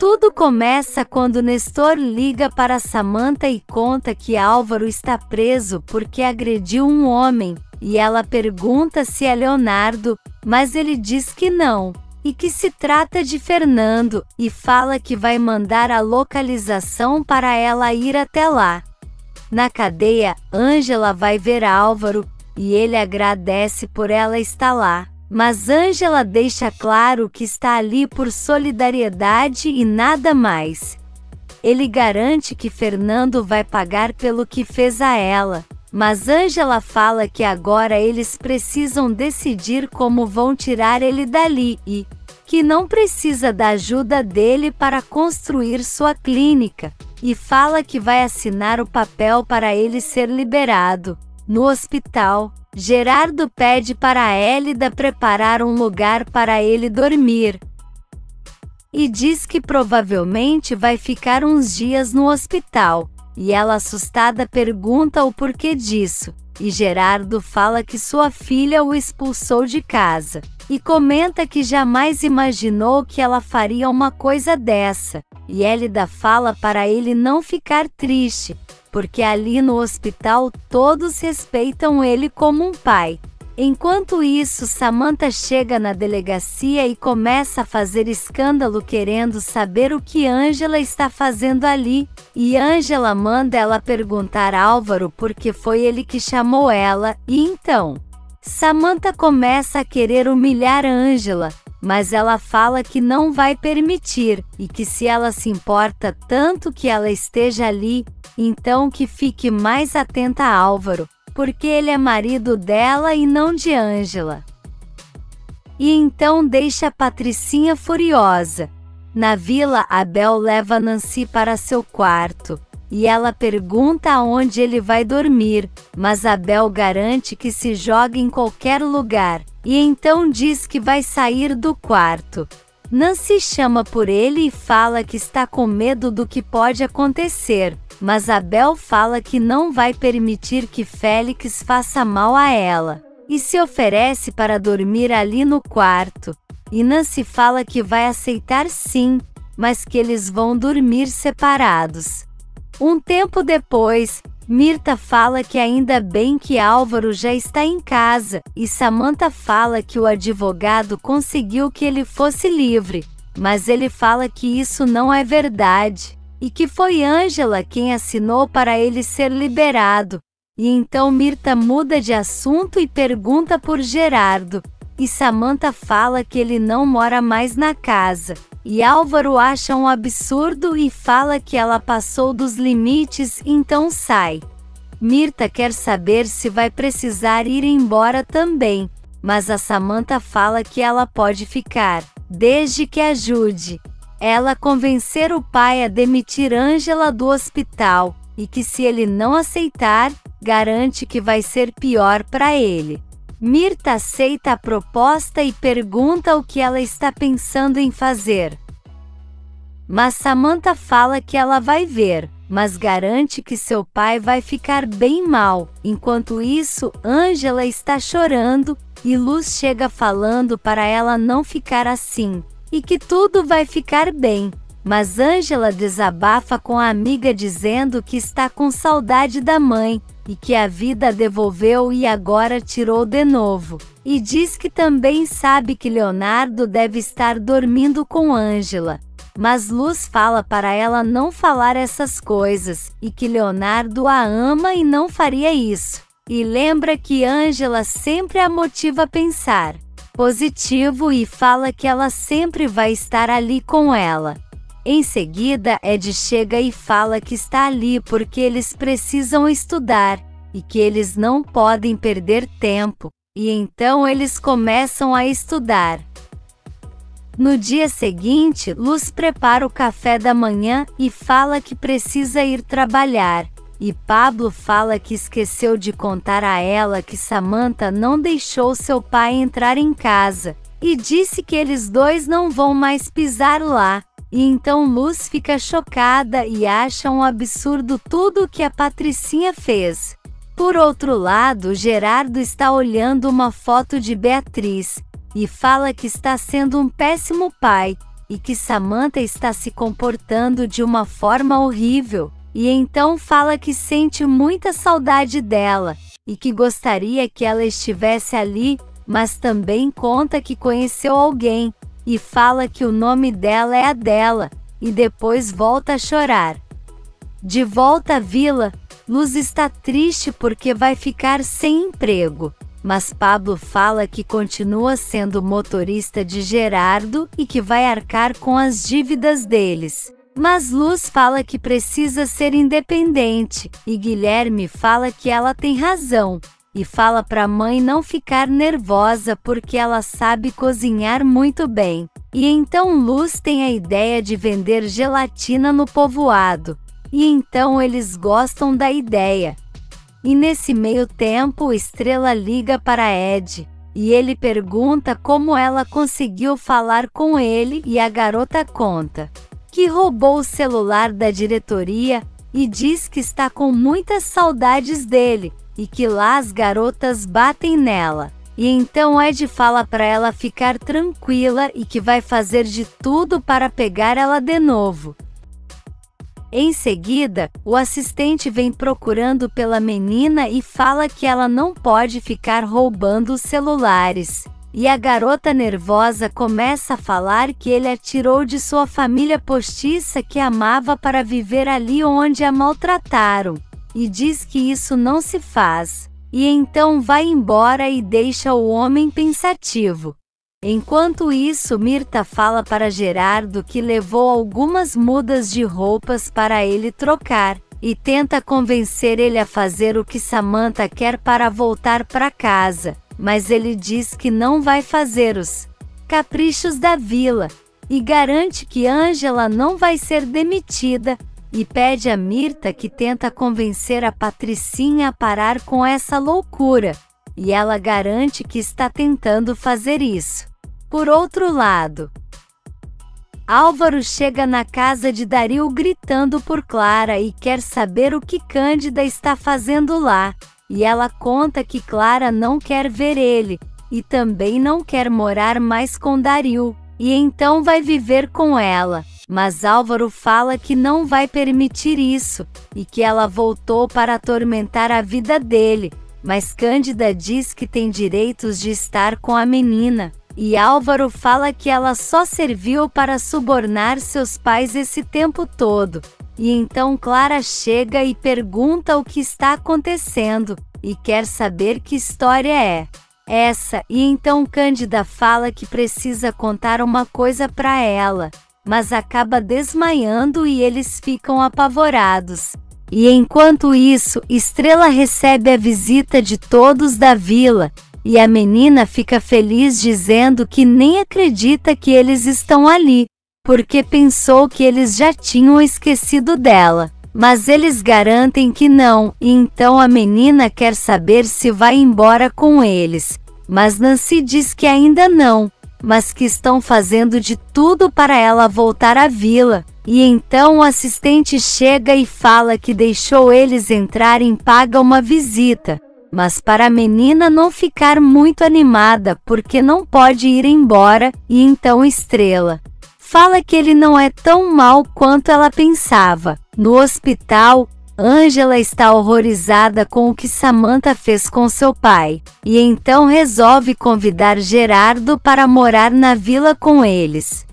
Tudo começa quando Nestor liga para Samantha e conta que Álvaro está preso porque agrediu um homem, e ela pergunta se é Leonardo, mas ele diz que não, e que se trata de Fernando, e fala que vai mandar a localização para ela ir até lá. Na cadeia, Ângela vai ver Álvaro, e ele agradece por ela estar lá. Mas Ângela deixa claro que está ali por solidariedade e nada mais. Ele garante que Fernando vai pagar pelo que fez a ela, mas Ângela fala que agora eles precisam decidir como vão tirar ele dali e que não precisa da ajuda dele para construir sua clínica, e fala que vai assinar o papel para ele ser liberado. No hospital, Gerardo pede para Hélida preparar um lugar para ele dormir e diz que provavelmente vai ficar uns dias no hospital, e ela assustada pergunta o porquê disso, e Gerardo fala que sua filha o expulsou de casa, e comenta que jamais imaginou que ela faria uma coisa dessa, e Hélida fala para ele não ficar triste, porque ali no hospital todos respeitam ele como um pai. Enquanto isso, Samantha chega na delegacia e começa a fazer escândalo querendo saber o que Ângela está fazendo ali, e Ângela manda ela perguntar a Álvaro porque foi ele que chamou ela, e então Samantha começa a querer humilhar Ângela, mas ela fala que não vai permitir, e que se ela se importa tanto que ela esteja ali, então que fique mais atenta a Álvaro, porque ele é marido dela e não de Ângela. E então deixa Patricinha furiosa. Na vila, Abel leva Nancy para seu quarto, e ela pergunta aonde ele vai dormir, mas Abel garante que se joga em qualquer lugar, e então diz que vai sair do quarto. Nancy chama por ele e fala que está com medo do que pode acontecer, mas Abel fala que não vai permitir que Félix faça mal a ela, e se oferece para dormir ali no quarto, e Nancy fala que vai aceitar sim, mas que eles vão dormir separados. Um tempo depois, Mirta fala que ainda bem que Álvaro já está em casa, e Samantha fala que o advogado conseguiu que ele fosse livre, mas ele fala que isso não é verdade, e que foi Ângela quem assinou para ele ser liberado. E então Mirta muda de assunto e pergunta por Gerardo, e Samantha fala que ele não mora mais na casa. E Álvaro acha um absurdo e fala que ela passou dos limites, então sai. Mirta quer saber se vai precisar ir embora também, mas a Samantha fala que ela pode ficar, desde que ajude ela a convencer o pai a demitir Ângela do hospital, e que se ele não aceitar, garante que vai ser pior para ele. Mirta aceita a proposta e pergunta o que ela está pensando em fazer. Mas Samantha fala que ela vai ver, mas garante que seu pai vai ficar bem mal. Enquanto isso, Ângela está chorando, e Luz chega falando para ela não ficar assim, e que tudo vai ficar bem. Mas Ângela desabafa com a amiga dizendo que está com saudade da mãe, e que a vida devolveu e agora tirou de novo. E diz que também sabe que Leonardo deve estar dormindo com Ângela. Mas Luz fala para ela não falar essas coisas, e que Leonardo a ama e não faria isso. E lembra que Ângela sempre a motiva a pensar positivo e fala que ela sempre vai estar ali com ela. Em seguida, Ed chega e fala que está ali porque eles precisam estudar, e que eles não podem perder tempo, e então eles começam a estudar. No dia seguinte, Luz prepara o café da manhã e fala que precisa ir trabalhar, e Pablo fala que esqueceu de contar a ela que Samantha não deixou seu pai entrar em casa, e disse que eles dois não vão mais pisar lá. E então Luz fica chocada e acha um absurdo tudo o que a Patricinha fez. Por outro lado, Gerardo está olhando uma foto de Beatriz, e fala que está sendo um péssimo pai, e que Samantha está se comportando de uma forma horrível, e então fala que sente muita saudade dela, e que gostaria que ela estivesse ali, mas também conta que conheceu alguém, e fala que o nome dela é Adela, e depois volta a chorar. De volta à vila, Luz está triste porque vai ficar sem emprego, mas Pablo fala que continua sendo motorista de Gerardo e que vai arcar com as dívidas deles. Mas Luz fala que precisa ser independente, e Guilherme fala que ela tem razão, e fala para a mãe não ficar nervosa porque ela sabe cozinhar muito bem. E então Luz tem a ideia de vender gelatina no povoado. E então eles gostam da ideia. E nesse meio tempo Estrela liga para Ed, e ele pergunta como ela conseguiu falar com ele, e a garota conta que roubou o celular da diretoria, e diz que está com muitas saudades dele, e que lá as garotas batem nela. E então Ed fala para ela ficar tranquila e que vai fazer de tudo para pegar ela de novo. Em seguida, o assistente vem procurando pela menina e fala que ela não pode ficar roubando os celulares. E a garota nervosa começa a falar que ele a tirou de sua família postiça que amava para viver ali onde a maltrataram. E diz que isso não se faz. E então vai embora e deixa o homem pensativo. Enquanto isso, Mirta fala para Gerardo que levou algumas mudas de roupas para ele trocar, e tenta convencer ele a fazer o que Samantha quer para voltar para casa, mas ele diz que não vai fazer os caprichos da vila, e garante que Ângela não vai ser demitida, e pede a Mirta que tenta convencer a Patricinha a parar com essa loucura, e ela garante que está tentando fazer isso. Por outro lado, Álvaro chega na casa de Dario gritando por Clara e quer saber o que Cândida está fazendo lá, e ela conta que Clara não quer ver ele, e também não quer morar mais com Dario, e então vai viver com ela, mas Álvaro fala que não vai permitir isso, e que ela voltou para atormentar a vida dele, mas Cândida diz que tem direitos de estar com a menina. E Álvaro fala que ela só serviu para subornar seus pais esse tempo todo. E então Clara chega e pergunta o que está acontecendo, e quer saber que história é essa. E então Cândida fala que precisa contar uma coisa para ela, mas acaba desmaiando e eles ficam apavorados. E enquanto isso, Estrela recebe a visita de todos da vila, e a menina fica feliz dizendo que nem acredita que eles estão ali, porque pensou que eles já tinham esquecido dela. Mas eles garantem que não, e então a menina quer saber se vai embora com eles. Mas Nancy diz que ainda não, mas que estão fazendo de tudo para ela voltar à vila. E então o assistente chega e fala que deixou eles entrarem, paga uma visita. Mas para a menina não ficar muito animada porque não pode ir embora, e então Estrela fala que ele não é tão mal quanto ela pensava. No hospital, Ângela está horrorizada com o que Samantha fez com seu pai, e então resolve convidar Gerardo para morar na vila com eles.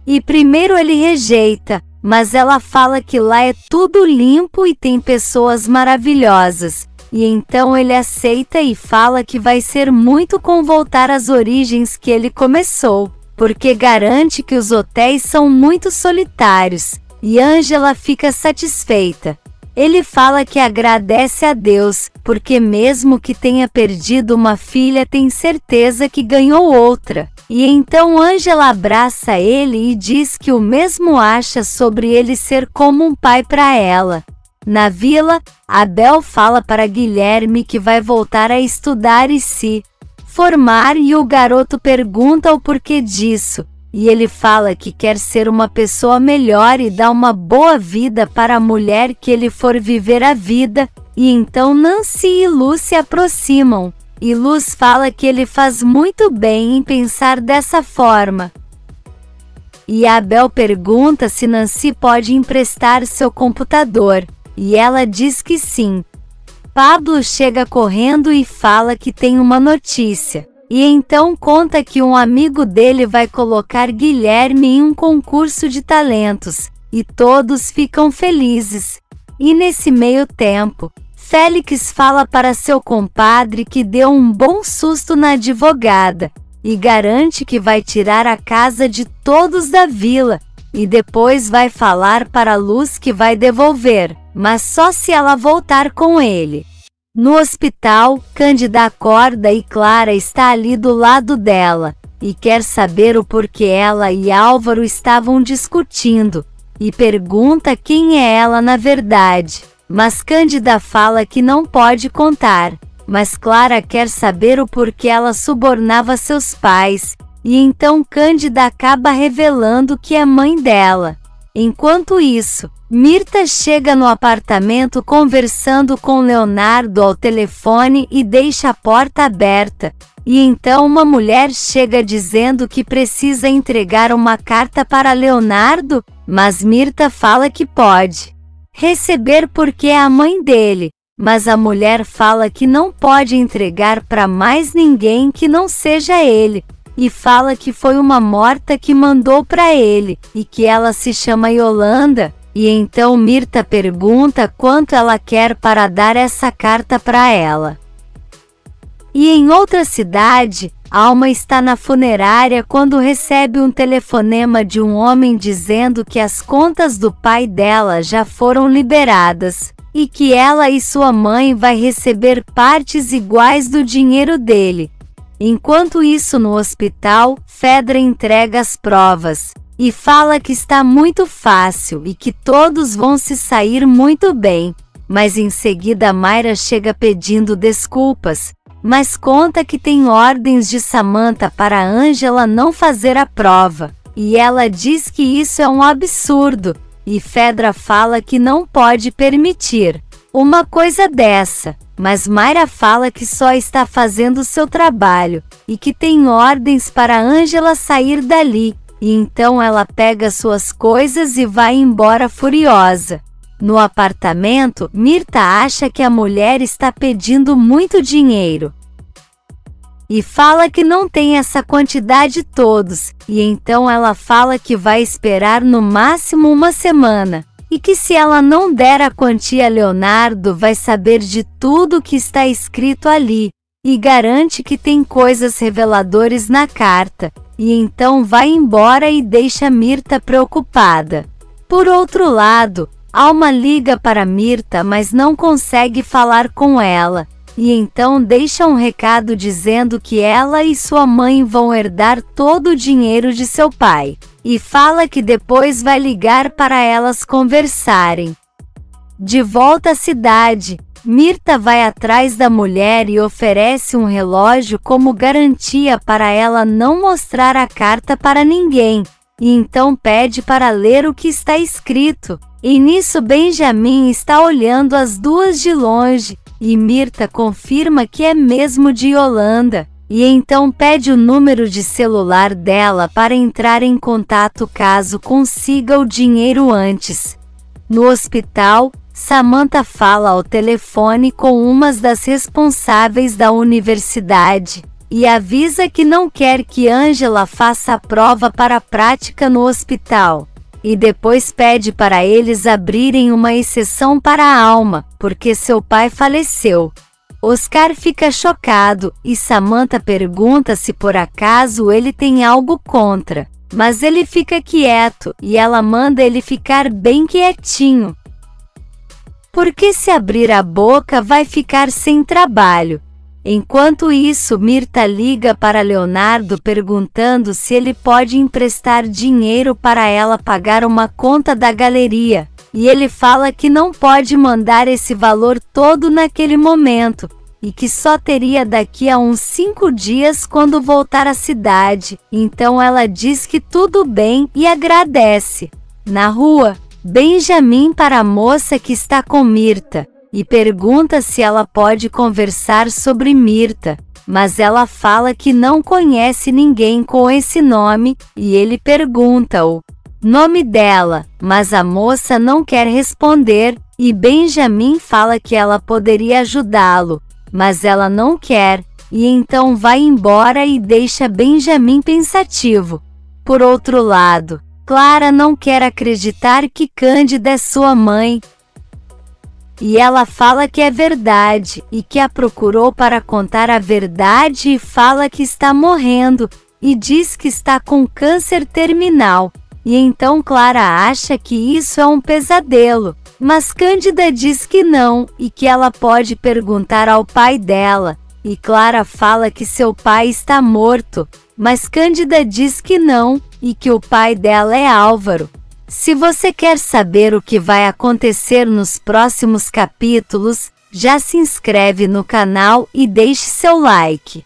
E primeiro ele rejeita, mas ela fala que lá é tudo limpo e tem pessoas maravilhosas. E então ele aceita e fala que vai ser muito com voltar às origens que ele começou, porque garante que os hotéis são muito solitários, e Ângela fica satisfeita. Ele fala que agradece a Deus, porque mesmo que tenha perdido uma filha, tem certeza que ganhou outra. E então Ângela abraça ele e diz que o mesmo acha sobre ele ser como um pai para ela. Na vila, Abel fala para Guilherme que vai voltar a estudar e se formar, e o garoto pergunta o porquê disso, e ele fala que quer ser uma pessoa melhor e dar uma boa vida para a mulher que ele for viver a vida, e então Nancy e Luz se aproximam, e Luz fala que ele faz muito bem em pensar dessa forma. e Abel pergunta se Nancy pode emprestar seu computador, e ela diz que sim. Pablo chega correndo e fala que tem uma notícia, e então conta que um amigo dele vai colocar Guilherme em um concurso de talentos, e todos ficam felizes. E nesse meio tempo, Félix fala para seu compadre que deu um bom susto na advogada, e garante que vai tirar a casa de todos da vila, e depois vai falar para Luz que vai devolver, mas só se ela voltar com ele. No hospital, Cândida acorda e Clara está ali do lado dela, e quer saber o porquê ela e Álvaro estavam discutindo, e pergunta quem é ela na verdade, mas Cândida fala que não pode contar. Mas Clara quer saber o porquê ela subornava seus pais, e então Cândida acaba revelando que é mãe dela. Enquanto isso, Mirta chega no apartamento conversando com Leonardo ao telefone e deixa a porta aberta, e então uma mulher chega dizendo que precisa entregar uma carta para Leonardo, mas Mirta fala que pode receber porque é a mãe dele. Mas a mulher fala que não pode entregar para mais ninguém que não seja ele, e fala que foi uma morta que mandou para ele, e que ela se chama Yolanda, e então Mirta pergunta quanto ela quer para dar essa carta para ela. E em outra cidade, Alma está na funerária quando recebe um telefonema de um homem dizendo que as contas do pai dela já foram liberadas, e que ela e sua mãe vai receber partes iguais do dinheiro dele. Enquanto isso no hospital, Fedra entrega as provas, e fala que está muito fácil e que todos vão se sair muito bem, mas em seguida Mayra chega pedindo desculpas, mas conta que tem ordens de Samantha para Ângela não fazer a prova, e ela diz que isso é um absurdo, e Fedra fala que não pode permitir uma coisa dessa, mas Mayra fala que só está fazendo seu trabalho, e que tem ordens para Ângela sair dali, e então ela pega suas coisas e vai embora furiosa. No apartamento, Mirta acha que a mulher está pedindo muito dinheiro, e fala que não tem essa quantidade todos, e então ela fala que vai esperar no máximo uma semana, e que se ela não der a quantia Leonardo vai saber de tudo que está escrito ali, e garante que tem coisas reveladoras na carta, e então vai embora e deixa Mirta preocupada. Por outro lado, Alma liga para Mirta mas não consegue falar com ela, e então deixa um recado dizendo que ela e sua mãe vão herdar todo o dinheiro de seu pai, e fala que depois vai ligar para elas conversarem. De volta à cidade, Mirta vai atrás da mulher e oferece um relógio como garantia para ela não mostrar a carta para ninguém, e então pede para ler o que está escrito, e nisso Benjamin está olhando as duas de longe, e Mirta confirma que é mesmo de Yolanda, e então pede o número de celular dela para entrar em contato caso consiga o dinheiro antes. No hospital, Samantha fala ao telefone com uma das responsáveis da universidade, e avisa que não quer que Ângela faça a prova para a prática no hospital. E depois pede para eles abrirem uma exceção para a Alma, porque seu pai faleceu. Oscar fica chocado, e Samantha pergunta se por acaso ele tem algo contra, mas ele fica quieto, e ela manda ele ficar bem quietinho, porque se abrir a boca vai ficar sem trabalho. Enquanto isso, Mirta liga para Leonardo perguntando se ele pode emprestar dinheiro para ela pagar uma conta da galeria, e ele fala que não pode mandar esse valor todo naquele momento, e que só teria daqui a uns 5 dias quando voltar à cidade. Então ela diz que tudo bem e agradece. Na rua, Benjamin para a moça que está com Mirta, e pergunta se ela pode conversar sobre Mirta, mas ela fala que não conhece ninguém com esse nome, e ele pergunta o nome dela, mas a moça não quer responder, e Benjamin fala que ela poderia ajudá-lo, mas ela não quer, e então vai embora e deixa Benjamin pensativo. Por outro lado, Clara não quer acreditar que Cândida é sua mãe, e ela fala que é verdade, e que a procurou para contar a verdade e fala que está morrendo, e diz que está com câncer terminal. E então Clara acha que isso é um pesadelo, mas Cândida diz que não, e que ela pode perguntar ao pai dela, e Clara fala que seu pai está morto, mas Cândida diz que não, e que o pai dela é Álvaro. Se você quer saber o que vai acontecer nos próximos capítulos, já se inscreve no canal e deixe seu like.